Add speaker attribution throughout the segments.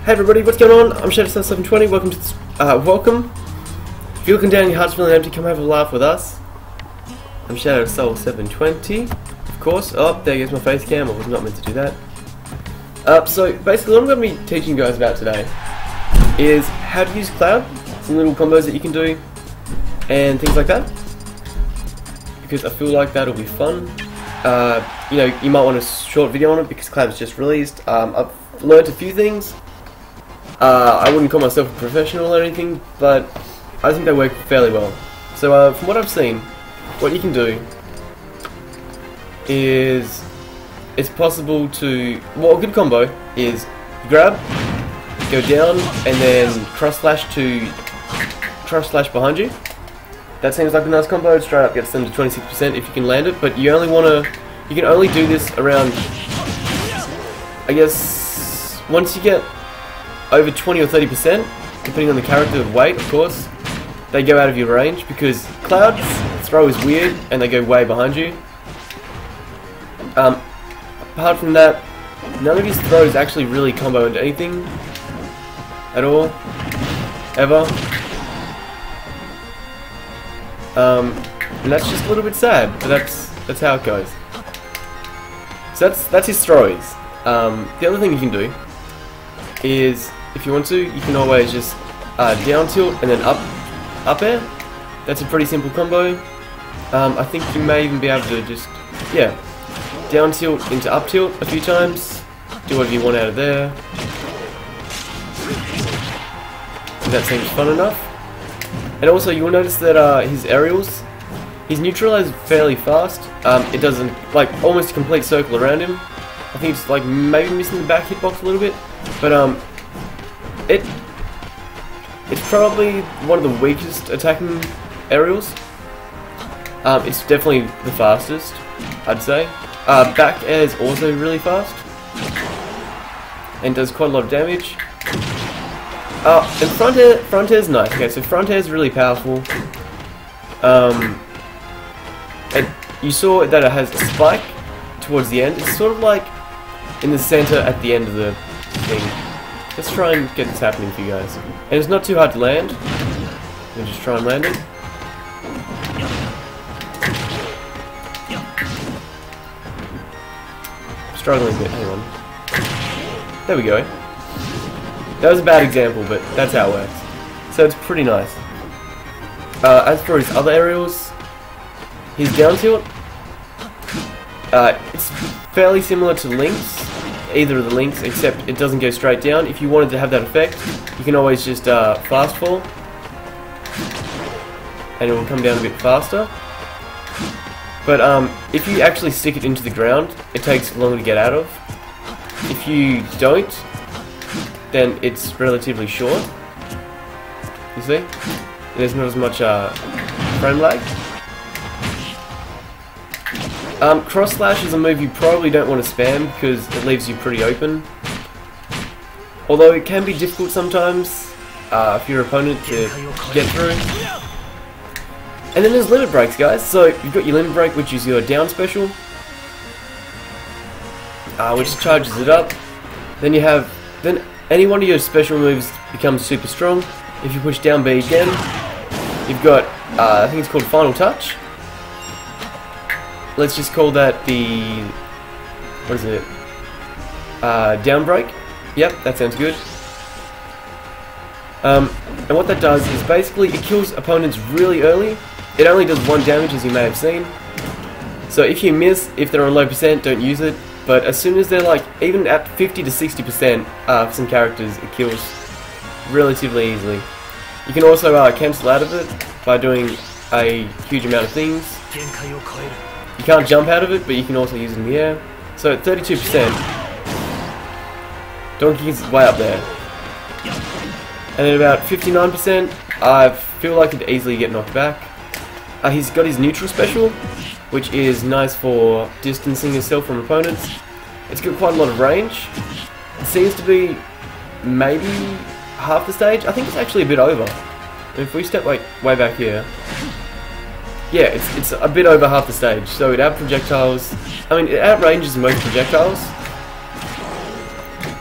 Speaker 1: Hey everybody, what's going on? I'm Shadow720. Welcome to welcome. If you're looking down and your heart's feeling empty, come have a laugh with us. I'm Shadow720, of course. Oh, there goes my face cam. I was not meant to do that. So basically, what I'm going to be teaching you guys about today is how to use Cloud, some little combos that you can do, and things like that. Because I feel like that'll be fun. You know, you might want a short video on it because Cloud's just released. I've learned a few things. I wouldn't call myself a professional or anything, but I think they work fairly well. So from what I've seen, what you can do is it's possible to, well, a good combo is grab, go down, and then cross slash behind you. That seems like a nice combo. It straight up gets them to 26% if you can land it, but you can only do this around, I guess, once you get over 20 or 30%, depending on the character of weight, of course, they go out of your range, because Cloud's throw is weird and they go way behind you. Apart from that, none of his throws actually really combo into anything at all, ever. And that's just a little bit sad, but that's how it goes. So that's his throws. The other thing you can do is, if you want to, you can always just down tilt and then up air. That's a pretty simple combo. I think you may even be able to just, yeah, down tilt into up tilt a few times. Do whatever you want out of there. If that seems fun enough. And also, you'll notice that his aerials, he's neutralized fairly fast. It doesn't, like, almost a complete circle around him. I think it's like maybe missing the back hitbox a little bit, but it's probably one of the weakest attacking aerials. It's definitely the fastest, I'd say. Back air is also really fast and does quite a lot of damage. And front air is nice. Okay, so front air is really powerful. And you saw that it has a spike towards the end. It's sort of like in the center at the end of the thing. Let's try and get this happening for you guys. And it's not too hard to land. We'll just try and land it. Struggling a bit, hang on. There we go. That was a bad example, but that's how it works. So it's pretty nice. As for his other aerials, his down tilt, it's fairly similar to Link's, either of the Links, except it doesn't go straight down. If you wanted to have that effect, you can always just fast fall, and it will come down a bit faster. But if you actually stick it into the ground, it takes longer to get out of. If you don't, then it's relatively short. You see? There's not as much frame lag. Cross slash is a move you probably don't want to spam because it leaves you pretty open. Although it can be difficult sometimes for your opponent to get through. And then there's limit breaks, guys. So you've got your limit break, which is your down special, which charges it up. Then you have, then any one of your special moves becomes super strong. If you push down B again, you've got, I think it's called Final Touch. Let's just call that the, what is it? Down break. Yep, that sounds good. And what that does is basically it kills opponents really early. It only does 1 damage, as you may have seen. So if you miss, if they're on low percent, don't use it. But as soon as they're like, even at 50 to 60% for some characters, it kills relatively easily. You can also cancel out of it by doing a huge amount of things. You can't jump out of it, but you can also use it in the air. So at 32%, Donkey Kong's way up there. And at about 59%, I feel like it'd easily get knocked back. He's got his neutral special, which is nice for distancing yourself from opponents. It's got quite a lot of range. It seems to be maybe half the stage. I think it's actually a bit over. And if we step like way back here, yeah, it's a bit over half the stage. So it out projectiles. I mean, it outranges most projectiles.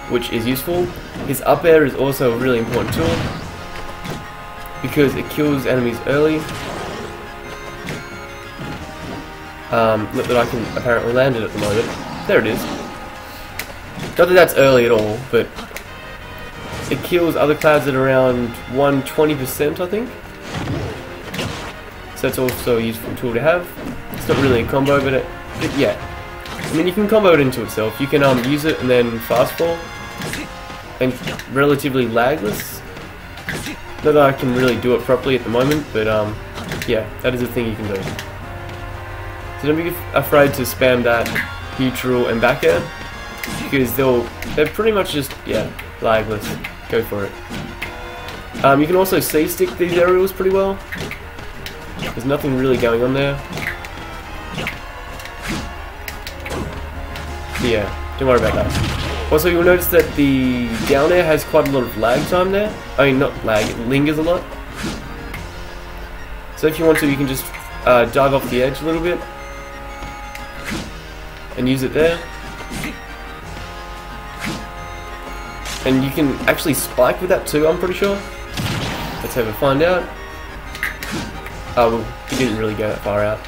Speaker 1: which is useful. His up air is also a really important tool because it kills enemies early. Not that I can apparently land it at the moment. There it is. Not that that's early at all, but it kills other clouds at around 120%, I think. So that's also a useful tool to have. It's not really a combo, but yeah. I mean, you can combo it into itself. You can use it and then fast fall, and relatively lagless. Not that I can really do it properly at the moment, but yeah, that is a thing you can do. So don't be afraid to spam that neutral and back air, because they're pretty much just, yeah, lagless. Go for it. You can also C-stick these aerials pretty well. There's nothing really going on there. Yeah, don't worry about that. Also, you'll notice that the down air has quite a lot of lag time there. I mean, not lag, it lingers a lot. So if you want to, you can just dive off the edge a little bit and use it there. And you can actually spike with that too, I'm pretty sure. Let's have a find out. Oh, well, he didn't really go that far out.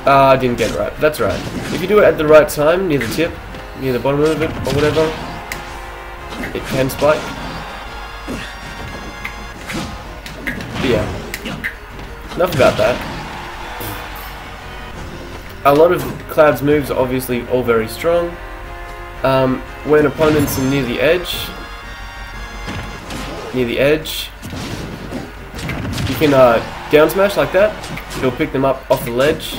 Speaker 1: I didn't get it right. That's right. If you do it at the right time, near the tip, near the bottom of it, or whatever, it can spike. But yeah, enough about that. A lot of Cloud's moves are obviously all very strong. When opponents are near the edge, you can down smash like that. It'll pick them up off the ledge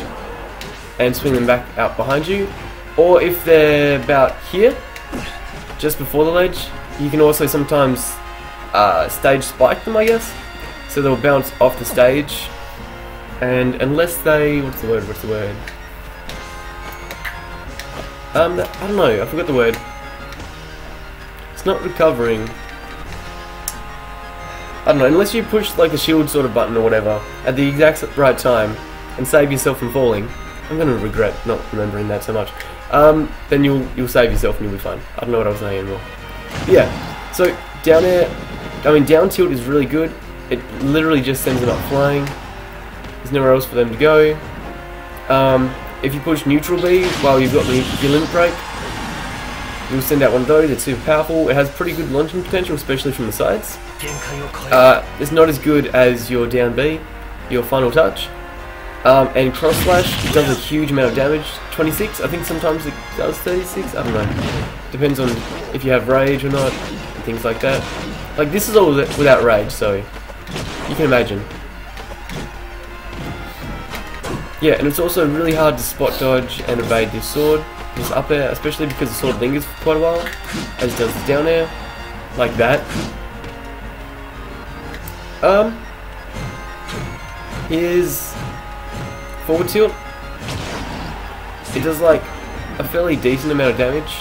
Speaker 1: and swing them back out behind you. Or if they're about here, just before the ledge, you can also sometimes stage spike them, I guess. So they'll bounce off the stage, and unless they, what's the word? I don't know, I forgot the word. It's not recovering. I don't know, unless you push like a shield sort of button or whatever at the exact right time and save yourself from falling. I'm gonna regret not remembering that so much. Then you'll save yourself and you'll be fine. I don't know what I was saying anymore. But yeah, so down air, I mean down tilt is really good. It literally just sends them up flying. There's nowhere else for them to go. If you push neutral B while you've got your limit break, you'll send out one of those. It's super powerful. It has pretty good launching potential, especially from the sides. It's not as good as your down B, your final touch. And cross slash does a huge amount of damage. 26, I think sometimes it does 36, I don't know. Depends on if you have rage or not, and things like that. Like this is all without rage, so you can imagine. Yeah, and it's also really hard to spot dodge and evade this sword, this up air, especially because the sword lingers for quite a while, as does the down air, like that. Here's forward tilt. It does like a fairly decent amount of damage.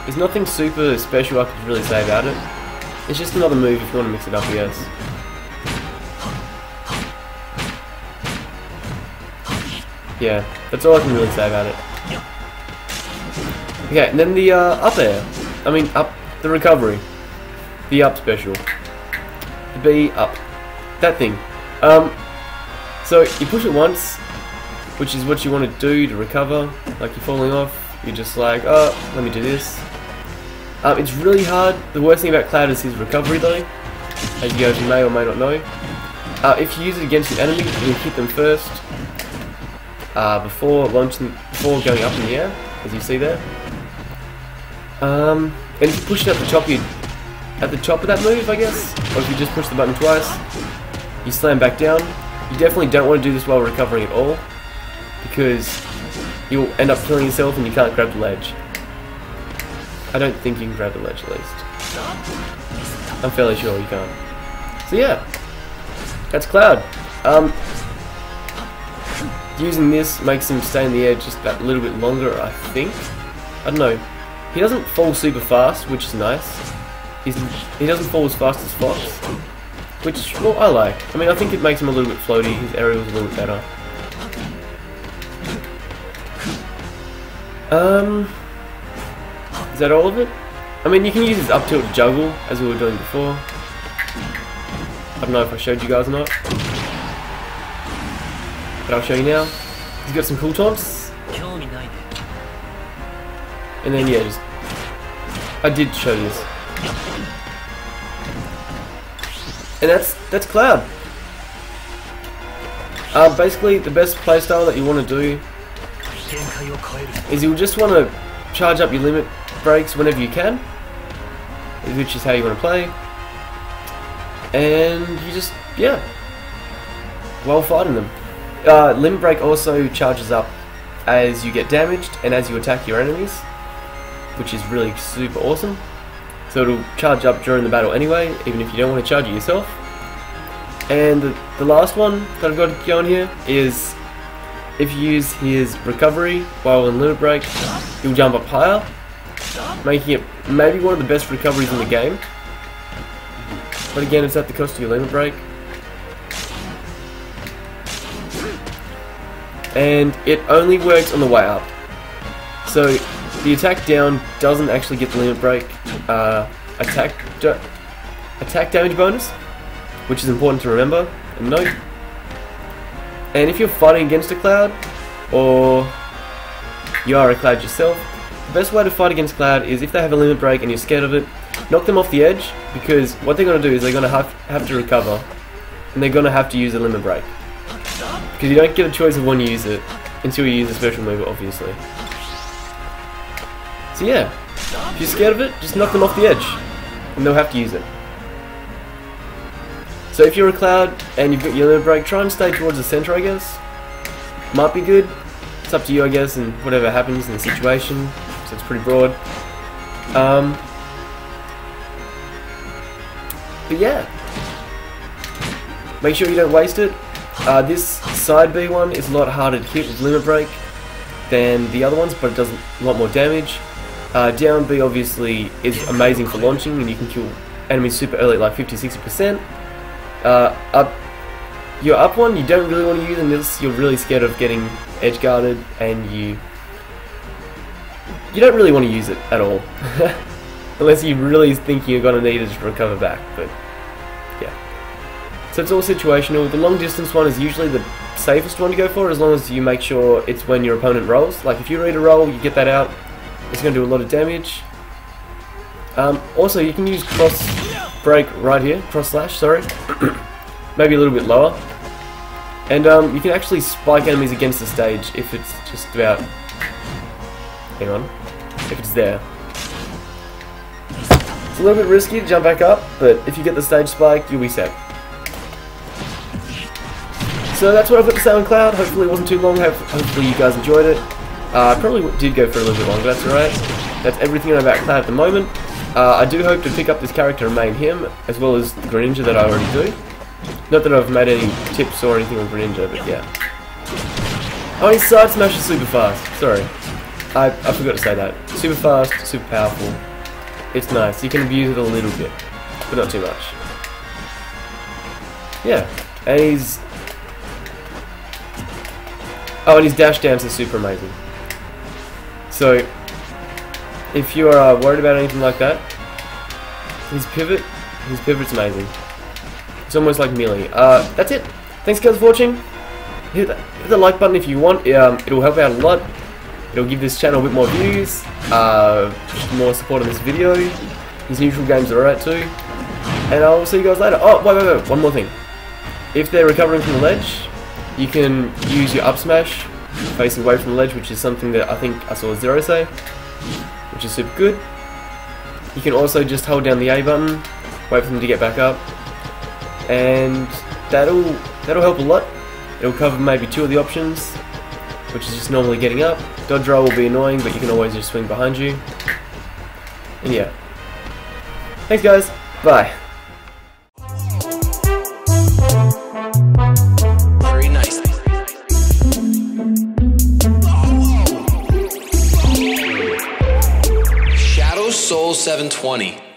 Speaker 1: There's nothing super special I could really say about it. It's just another move if you want to mix it up, I guess. Yeah, that's all I can really say about it. Okay, and then the up air. I mean, the recovery. The up special. The B up. That thing. So you push it once, which is what you want to do to recover. Like you're falling off, you're just like, oh, let me do this. It's really hard. The worst thing about Cloud is his recovery though, as you guys may or may not know. If you use it against an enemy, you hit them first before going up in the air, as you see there. And if you push it at the top of that move, I guess, or if you just push the button twice, you slam back down. You definitely don't want to do this while recovering at all, because you'll end up killing yourself and you can't grab the ledge. I don't think you can grab the ledge at least. I'm fairly sure you can't. So yeah, that's Cloud. Using this makes him stay in the air just that little bit longer, I think. I don't know. He doesn't fall super fast, which is nice. He doesn't fall as fast as Fox, which, well, I like. I mean, I think it makes him a little bit floaty. His aerial's a little bit better. Is that all of it? I mean, you can use his up tilt to juggle, as we were doing before. I don't know if I showed you guys or not, but I'll show you now. He's got some cool taunts. And then yeah, I did show this. And that's Cloud. Basically, the best playstyle that you want to do is you'll just want to charge up your limit breaks whenever you can, which is how you want to play. And you just, yeah, while fighting them. Limit break also charges up as you get damaged and as you attack your enemies, which is really super awesome. So it'll charge up during the battle anyway, even if you don't want to charge it yourself. And the last one that I've got going here is if you use his recovery while in limit break, he'll jump up higher, making it maybe one of the best recoveries in the game. But again, it's at the cost of your limit break. And it only works on the way up. So the attack down doesn't actually get the limit break attack damage bonus, which is important to remember and note. And if you're fighting against a Cloud, or you are a Cloud yourself, the best way to fight against Cloud is if they have a limit break and you're scared of it, knock them off the edge, because what they're going to do is they're going to have to recover, and they're going to have to use a limit break. Because you don't get a choice of when you use it until you use a special move, obviously. So yeah, if you're scared of it, just knock them off the edge, and they'll have to use it. So if you're a Cloud and you've got your limit break, try and stay towards the center, I guess. Might be good. It's up to you, I guess, and whatever happens in the situation. So it's pretty broad. But yeah, make sure you don't waste it. This side B one is a lot harder to hit with limit break than the other ones, but it does a lot more damage. Down B obviously is amazing for launching, and you can kill enemies super early, like 50-60%. Your up one you don't really want to use unless you're really scared of getting edge guarded, and you don't really want to use it at all. Unless you really think you're going to need it to recover back, but yeah. So it's all situational. The long distance one is usually the safest one to go for, as long as you make sure it's when your opponent rolls. Like if you read a roll, you get that out, it's going to do a lot of damage. Also you can use cross break right here, cross slash, sorry. Maybe a little bit lower. And you can actually spike enemies against the stage if it's just about, hang on, if it's there. It's a little bit risky to jump back up, but if you get the stage spike, you'll be set. So that's what I've got to say on Cloud. Hopefully it wasn't too long, hopefully you guys enjoyed it. I probably did go for a little bit longer, that's alright. That's everything about Cloud at the moment. I do hope to pick up this character and main him, as well as Greninja that I already do. Not that I've made any tips or anything on Greninja, but yeah. Oh, his side smash is super fast. Sorry. I forgot to say that. Super fast, super powerful. It's nice. You can abuse it a little bit, but not too much. Yeah. And he's... Oh, and his dash dance is super amazing. So, if you are worried about anything like that, his pivot's amazing. It's almost like melee. That's it. Thanks guys for watching. Hit the like button if you want. It'll help out a lot. It'll give this channel a bit more views, more support on this video. His neutral games are alright too. And I'll see you guys later. Oh, wait, one more thing. If they're recovering from the ledge, you can use your up smash facing away from the ledge, which is something that I think I saw Zero say, which is super good. You can also just hold down the A button, wait for them to get back up, and that'll help a lot. It'll cover maybe two of the options, which is just normally getting up. Dodge roll will be annoying, but you can always just swing behind you. And yeah. Thanks guys, bye.
Speaker 2: Very nice. Shadow Soul 720.